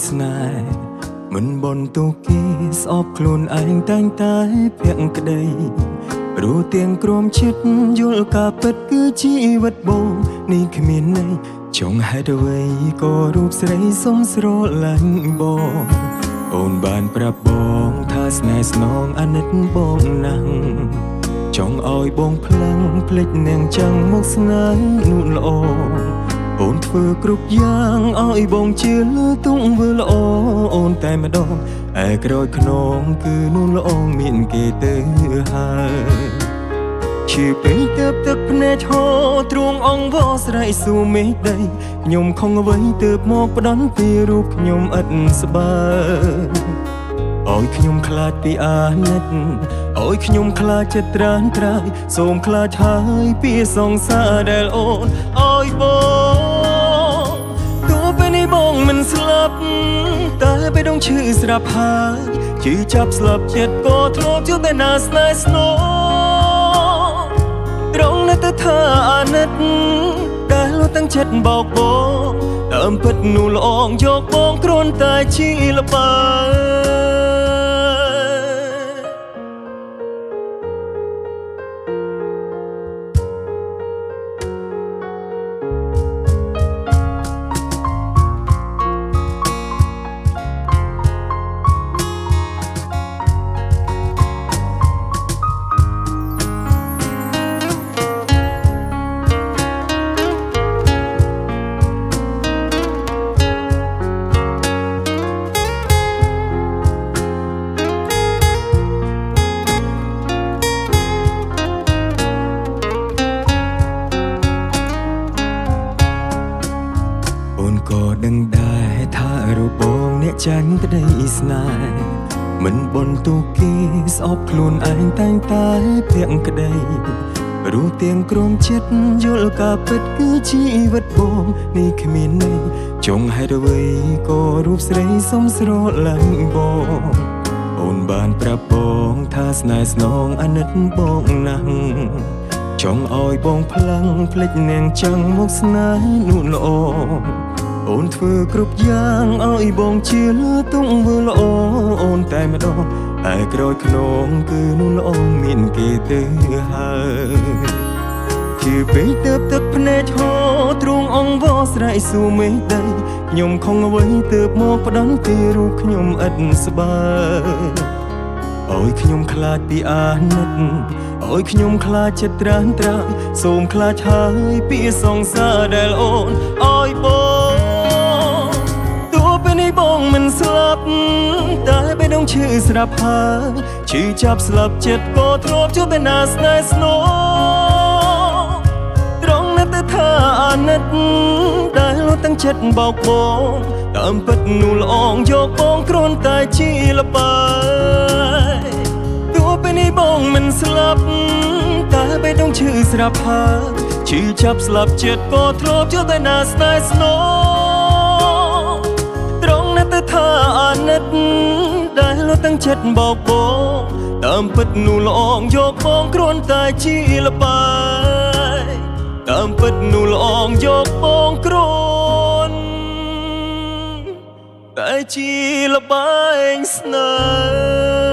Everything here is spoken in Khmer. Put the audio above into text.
ស្នេហ៍មិនបនទូគេស្អប់ខ្លួនឯងតែងតែភាក់ក្តីព្រោះទាំងក្រមចិត្តយល់ការពិតគឺជីវិតបងនេះគ្មានន័យចង់ហេតុអ្វីក៏រូបស្រីសុំស្រឡាញ់បងអូនបានប្រាប់បងថាស្នេហ៍ស្នងអាណិតបងណាស់ចង់ឲ្យបងផ្លឹងភ្លេចនាងចាំងមកស្នេហ៍នោះល្អអូនធ្វើគ្រប់យ៉ាងឲ្យបងជឿលើទង្វើល្អអូនតែម្ដងឯក្រោយខ្នងគឺនោះល្អមានគេទៅហើយជាពេលទៅទឹកភ្នែកហូរទ្រូងអង្វរស្រែកសួរមេឃដីខ្ញុំខំអ្វីទៅមកផ្ដន់ពីរូបខ្ញុំឥតស្បើឲ្យខ្ញុំខ្លាចពីអាណិតឲ្យខ្ញុំខ្លាចចិត្តត្រានត្រើយសូមខ្លាចហើយពីសង្សារដែលអូនឲ្យបងទោះពេលនេះបងមិនស្លាប់តែពេលដងឈឺស្រាប់ហើយជឿចាប់ស្លាប់ចិត្តក៏ធ្លាប់ជួបតែណាស្នេហ៍ស្នូត្រង់នៅតែថាអាណិតដែលលុតទាំងចិត្តបោកបងតាមពិតនោះល្អងយកបងគ្រាន់តែជាល្បើក៏ដឹងដែរថារូបបងអ្នកចាញ់ក្តីស្នេហ៍មិនបនទូគេស្អប់ខ្លួនឯងតែងតែភាក់ក្តីព្រោះទាំងក្រមចិត្តយល់ការពិតគឺជីវិតបងនេះគ្មានន័យចង់ហេតុអ្វីក៏រូបស្រីសុំស្រឡាញ់បងអូនបានប្រាប់បងថាស្នេហ៍ស្នងអាណិតបងណាស់ចង់ឲ្យបងផ្លឹងភ្លេចនាងចាំងមកស្នេហ៍នោះល្អអូនធ្វើគ្រប់យ៉ាងឲ្យបងជឿលើទង្វើល្អអូនតែម្ដងឯក្រោយខ្នងគឺនោះល្អមានគេទៅហើយជាពេលទៅទឹកភ្នែកហូរទ្រូងអង្វរស្រែកសួរមេឃដីខ្ញុំខំអ្វីទៅមកផ្ដន់ពីរូបខ្ញុំឥតស្បើឲ្យខ្ញុំខ្លាចពីអាណិតឲ្យខ្ញុំខ្លាចចិត្តត្រានត្រើយសូមខ្លាចហើយពីសង្សារដែលអូនឲ្យបងបងមិនស្លាប់តែពេលដងឈឺស្រាប់ហើយឈឺចាប់ស្លាប់ចិត្តក៏ធ្លាប់ជួបតែណាស្នេហ៍ស្នូត្រង់នៅតែថាអាណិតដែលលុតទាំងចិត្តបោកបងតាមពិតនោះល្អងយកបងគ្រាន់តែជាល្បើទោះពេលនេះបងមិនស្លាប់តែពេលដងឈឺស្រាប់ហើយឈឺចាប់ស្លាប់ចិត្តក៏ធ្លាប់ជួបតែណាស្នេហ៍ស្នូតែថាអាណិតដែលលុតទាំងចិត្តបោកបងតាមពិតនោះល្អងយកបងគ្រាន់តែជាល្បើតាមពិតនោះល្អងយកបងគ្រាន់តែជាល្បែងស្នេហ៍